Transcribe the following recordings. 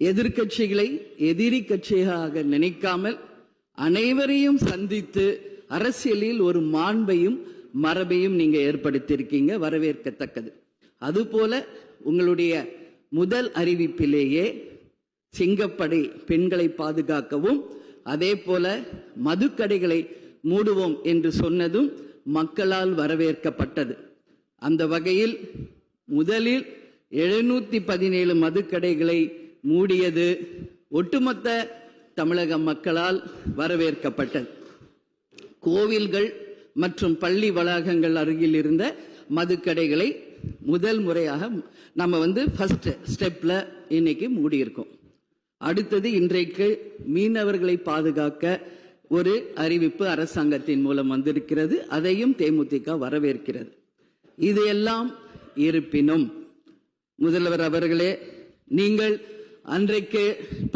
எதிர்க்கட்சிகளை எதிரி கட்சியாக நினைக்காமல் அனைவரையும் சந்தித்து அரசியலில் ஒரு மாண்பையும் மரபையும் நீங்க ஏற்படுத்தியிருக்கீங்க, வரவேற்கத்தக்கது. அதுபோல உங்களுடைய முதல் அறிவிப்பிலேயே சிங்கப்படை பெண்களை பாதுகாக்கவும் அதே போல மதுக்கடைகளை மூடுவோம் என்று சொன்னதும் மக்களால் வரவேற்கப்பட்டது. அந்த வகையில் முதலில் 717 மதுக்கடைகளை மூடியது ஒட்டுமொத்த தமிழக மக்களால் வரவேற்கப்பட்டது. கோவில்கள் மற்றும் பள்ளி வளாகங்கள் அருகில் இருந்த மதுக்கடைகளை முதல் முறையாக நம்ம ஃபர்ஸ்ட் ஸ்டெப்ல இன்னைக்கு மூடியிருக்கோம். அடுத்தது இன்றைக்கு மீனவர்களை பாதுகாக்க ஒரு அறிவிப்பு அரசாங்கத்தின் மூலம் வந்திருக்கிறது. அதையும் தேமுதிக வரவேற்கிறது. இது எல்லாம் இருப்பினும் முதல்வர் அவர்களே, நீங்கள் அன்றைக்கு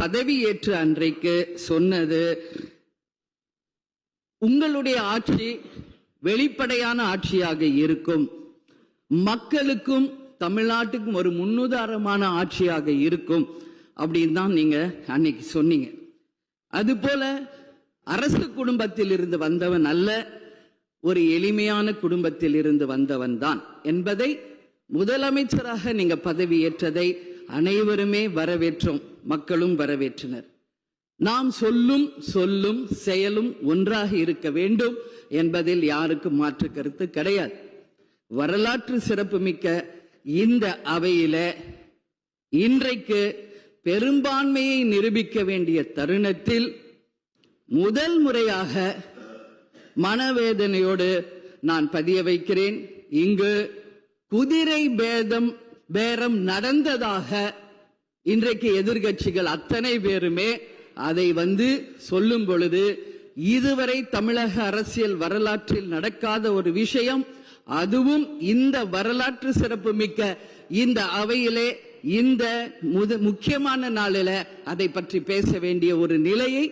பதவியேற்ற அன்றைக்கு சொன்னது உங்களுடைய ஆட்சி வெளிப்படையான ஆட்சியாக இருக்கும், மக்களுக்கும் தமிழ்நாட்டுக்கும் ஒரு முன்னுதாரணமான ஆட்சியாக இருக்கும் அப்படின்னு தான் நீங்க அன்னைக்கு சொன்னீங்க. அதுபோல அரசு குடும்பத்தில் இருந்து வந்தவன் அல்ல, ஒரு எளிமையான குடும்பத்தில் இருந்து வந்தவன் தான் என்பதை முதலமைச்சராக நீங்க பதவியேற்றதை அனைவருமே வரவேற்றோம், மக்களும் வரவேற்றனர். நாம் சொல்லும் செயலும் ஒன்றாக இருக்க வேண்டும் என்பதில் யாருக்கும் மாற்று கருத்து கிடையாது. வரலாற்று சிறப்புமிக்க இந்த அவையில இன்றைக்கு பெரும்பான்மையை நிரூபிக்க வேண்டிய தருணத்தில் முதல் முறையாக மனவேதனையோடு நான் பதிய வைக்கிறேன், இங்கு குதிரை பேரம் நடந்ததாக இன்றைக்கு எதிர்க்கட்சிகள் அத்தனை பேருமே அதை சொல்லும் பொழுது இதுவரை தமிழக அரசியல் வரலாற்றில் நடக்காத ஒரு விஷயம், அதுவும் இந்த வரலாற்று சிறப்பு மிக்க இந்த அவையிலே இந்த முக்கியமான நாளில அதை பற்றி பேச வேண்டிய ஒரு நிலையை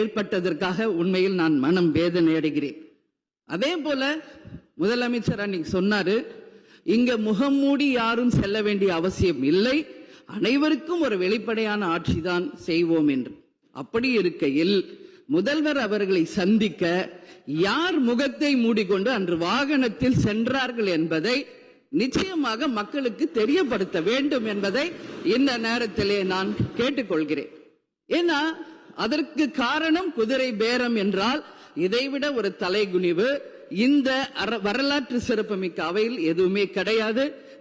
ஏற்பட்டதற்காக உண்மையில் நான் மனம் வேதனை அடைகிறேன். அதே போல முதலமைச்சர் அன்னைக்கு சொன்னாரு, இங்க முகம் மூடி யாரும் செல்ல வேண்டிய அவசியம் இல்லை, அனைவருக்கும் ஒரு வெளிப்படையான ஆட்சி தான் செய்வோம் என்று. அப்படி இருக்கையில் முதல்வர் அவர்களை சந்திக்க யார் முகத்தை மூடிக்கொண்டு அன்று வாகனத்தில் சென்றார்கள் என்பதை நிச்சயமாக மக்களுக்கு தெரியப்படுத்த வேண்டும் என்பதை இந்த நேரத்திலே நான் கேட்டுக்கொள்கிறேன். ஏன்னா அதற்கு காரணம் குதிரை பேரம் என்றால் இதைவிட ஒரு தலைகுனிவு இந்த வரலாற்று சிறப்புமிக்க அவையில் எதுவுமே கிடையாது.